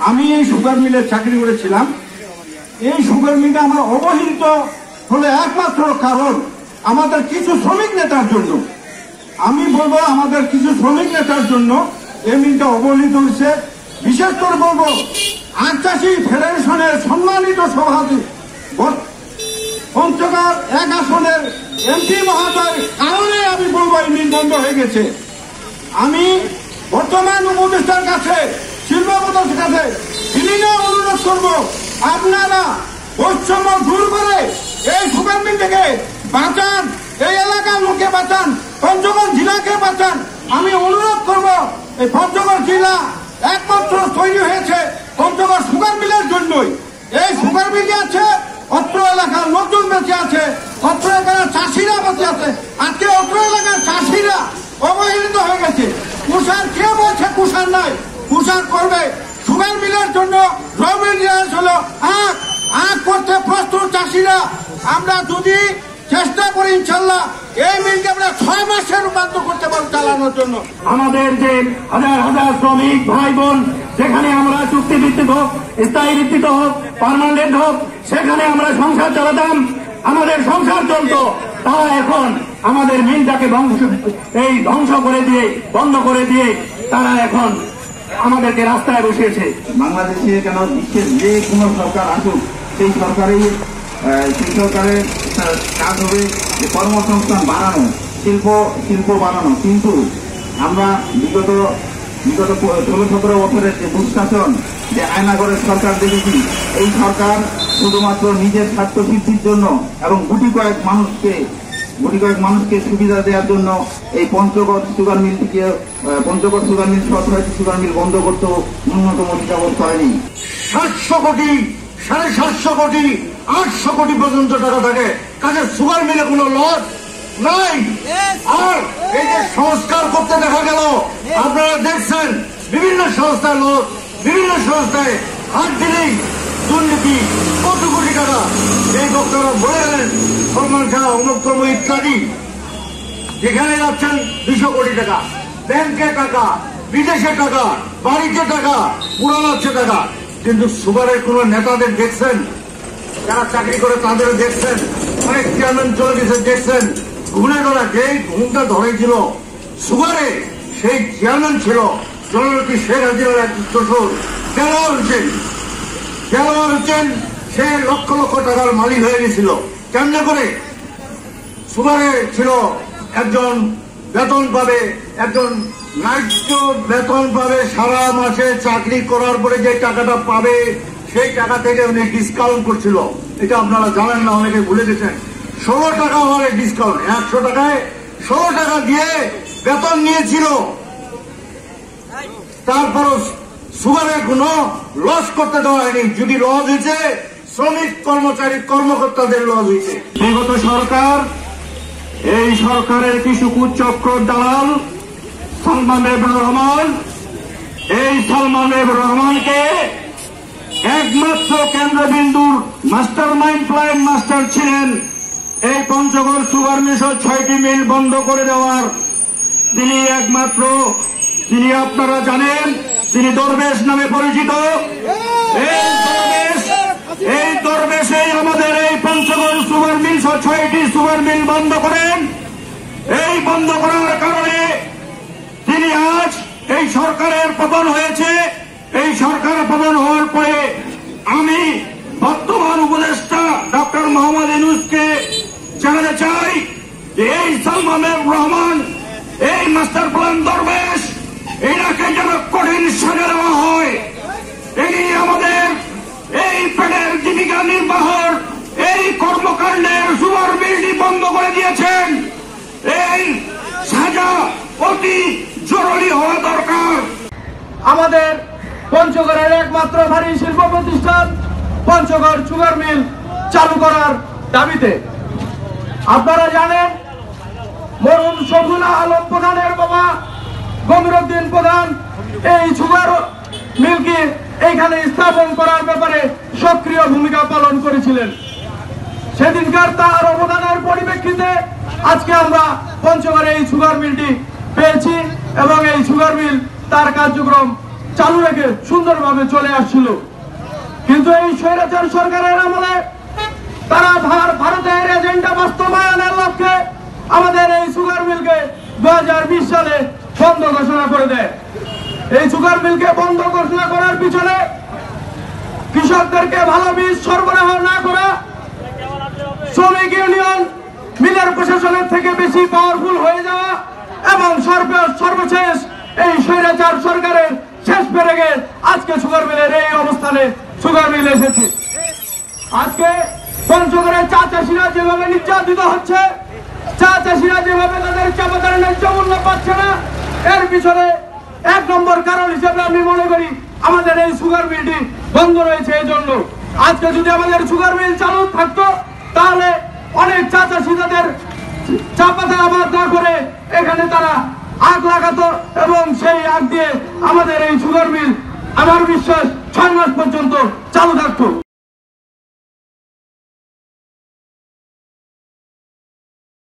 আমি এই সুগার মিলে চাকরি করেছিলাম। এই সুগার মিলে আমার অবহেলিত হলে একমাত্র কারণ আমাদের কিছু শ্রমিক নেতার জন্য। আমি বলবো আমাদের কিছু শ্রমিক নেতার জন্য এই মিলটা অবহেলিত হয়েছে। বিশেষ করে বলবো আখ চাষী ফেডারেশনের সম্মানিত সভাপতি পঞ্চগড় 1 আসনের এমপি মহাশয়ের কারণে আমি বলবো এই মিল বন্ধ হয়ে গেছে। আমি বর্তমান উপদেষ্টার কাছে, শিল্পপতির কাছে বিনীত অনুরোধ করব, আপনারা বৈষম্য দূর করে এই সুগার মিল থেকে বাঁচান, এই এলাকার লোককে বাঁচান, পঞ্চগড় জেলাকে বাঁচান। আমি অনুরোধ করব, এই পঞ্চগড় জেলা একমাত্র তৈরি হয়েছে পঞ্চগড় সুগার মিলের জন্যই। এই সুগার মিল আছে, অত্র এলাকার লোকজন বেঁচে আছে, অত্র এলাকার চাষিরা বেঁচে আছে। আজকে অত্র এলাকার চাষিরা অবহেলিত হয়ে গেছে। কুষার কে বলছে কুষার নাই? কুষার করবে সুগার মিলের জন্য। হলো আখ করতে প্রস্তুত চাষিরা। আমরা যদি চেষ্টা করি ইনশাল্লাহ এই মিলকে আমরা 6 মাসে রূপান্তর করতে পারব চালানোর জন্য। আমাদের যে হাজার হাজার শ্রমিক ভাই বোন, যেখানে আমরা চুক্তিভিত্তিক হোক, স্থায়ী ভিত্তিক হোক, পার্মানেন্ট হোক, সেখানে আমরা সংসার চালাতাম, আমাদের সংসার চলত, তারা এখন আমাদের মিলটাকে ধ্বংস করে দিয়ে, বন্ধ করে দিয়ে তারা এখন আমাদেরকে রাস্তায় বসিয়েছে। বাংলাদেশে কেন বিশ্বের যে কোনো সরকার আসুক, সেই সরকারের কাজ হবে কর্মসংস্থান বাড়ানো, শিল্প বাড়ানো। কিন্তু আমরা বিগত 16-17 বছরের যে দুঃশাসন, যে আয়নাগরের সরকার দেখেছি, এই সরকার শুধুমাত্র নিজের স্বার্থ সিদ্ধির জন্য এবং গুটি কয়েক মানুষকে সুবিধা দেওয়ার জন্য এই পঞ্চগড় সুগার মিল সহ 6টি সুগার মিল বন্ধ করতেও ন্যূনতম দ্বিধাবোধ করেনি। 700 কোটি, 750 কোটি, 800 কোটি পর্যন্ত টাকা থাকে, কাজে সুগার মিলে কোনো লস নাই। আর এই যে সংস্কার করতে দেখা গেল, আপনারা দেখছেন বিভিন্ন সংস্থার লোক, বিভিন্ন সংস্থায় হাত দিলেই দুর্নীতি, কত কোটি টাকা। এই বক্তারা বলে গেলেন সলমান শাহ, অনুক্রম ইত্যাদি, যেখানে যাচ্ছেন 200 কোটি টাকা, ব্যাংকে টাকা, বিদেশে টাকা, বাড়িতে টাকা, পুরানাচ্ছে টাকা। কিন্তু সুগারের কোন নেতাদের দেখছেন? যারা চাকরি করে তাদের দেখছেন? অনেক চেয়ারম্যান চলে গেছে দেখছেন? ঘুরে ধরা, যে ঘুমটা ধরেছিল সুগারে, সেই চেয়ারম্যান ছিল জননেত্রী শেখ হাসিনার এক শ্বশুর দেলোয়ার হোসেন। সে লক্ষ লক্ষ টাকার মালিক হয়ে গেছিল কেমনে করে? সুগারে ছিল একজন বেতন পাবে, একজন ন্যায্য বেতন পাবে, সারা মাসে চাকরি করার পরে যে টাকাটা পাবে সেই টাকা থেকে উনি ডিসকাউন্ট করছিল। এটা আপনারা জানেন না, অনেকে ভুলে গেছেন। 16 টাকা হওয়ার ডিসকাউন্ট, 100 টাকায় 16 টাকা দিয়ে বেতন নিয়েছিল। তারপরও সুগারের কোনো লস করতে দেওয়া হয়নি। যদি লস হয়েছে, শ্রমিক কর্মচারী কর্মকর্তাদের লস হয়েছে। বিগত সরকার, এই সরকারের কিছু কুচক্র দালাল সালমান এফ রহমান, এই সালমান এফ রহমানকে একমাত্র কেন্দ্রবিন্দুর মাস্টার মাইন্ড, প্ল্যান মাস্টার ছিলেন এই পঞ্চগড় সুগার মিল 6টি মিল বন্ধ করে দেওয়ার। তিনি একমাত্র, তিনি আপনারা জানেন, তিনি দরবেশ নামে পরিচিত। এই দরবেশে আমাদের এই পঞ্চগড় সুগার মিল 6টি সুগার মিল বন্ধ করেন। এই বন্ধ করার কারণে তিনি আজ এই সরকারের পতন হয়েছে। এই সরকার পতন হওয়ার পরে আমি বর্তমান উপদেষ্টা ডক্টর মোহাম্মদ ইউনূসকে জানাতে চাই যে এই সালমান এফ রহমান, এই মাস্টার প্ল্যান দরবেশ, এনাকে যেন কঠিন সাজা দেওয়া হয়। ইনি আমাদের এই পেটের জীবিকা নির্বাহর এই কর্মকাণ্ডের সুগার মিলটি বন্ধ করে দিয়েছেন। এই সাজা অতি জরুরি হওয়া দরকার। আমাদের পঞ্চগড়ের একমাত্র ভারী শিল্প প্রতিষ্ঠান পঞ্চগড় সুগার মিল চালু করার দাবিতে, আপনারা জানেন মরহুম শফিউল্লাহ আলম প্রধানের বাবা গমিরউদ্দিন প্রধান এই সুগার মিলকে এইখানে স্থাপন করার ব্যাপারে সক্রিয় ভূমিকা পালন করেছিলেন। সেদিনকার তার অবদানের পরিপ্রেক্ষিতে আজকে আমরা পঞ্চগড়ে এই সুগার মিলটি পেয়েছি এবং এই সুগার মিল তার কার্যক্রম চালু রেখে সুন্দরভাবে চলে আসছিল। কিন্তু এই স্বৈরাচার সরকারের আমলে তারা ভারতের এজেন্ডা বাস্তবায়নের লক্ষ্যে আমাদের এই সুগার মিলকে 2020 সালে বন্ধ ঘোষণা করে দেয়। এই সুগার মিলকে বন্ধ ঘোষণা করার পিছনে কৃষকদেরকে ভালো বীজ সরবরাহ না করা, শ্রমিক ইউনিয়ন মিলের প্রশাসনের থেকে বেশি পাওয়ারফুল হয়ে যাওয়া এবং সর্বশেষ এই স্বৈরাচার সরকারের শেষ পেরেগে আজকে সুগার মিলের এই অবস্থানে সুগার মিল এসেছে। আজকে পঞ্চগড়ের চা চাষিরা যেভাবে নির্যাতিত হচ্ছে, চা চাষিরা যেভাবে তাদের চা বাজারে ন্যায্য মূল্য পাচ্ছে না, এর পিছনে 1 নম্বর কারণ হিসেবে আমি মনে করি আমাদের এই সুগার মিলটি বন্ধ রয়েছে। এই জন্য আজকে যদি আমাদের সুগার মিল চালু থাকতো তাহলে অনেক চা চাষি তাদের চা পাতা আবাদ না করে এখানে তারা আগ লাগাতো এবং সেই আগ দিয়ে আমাদের এই সুগার মিল আমার বিশ্বাস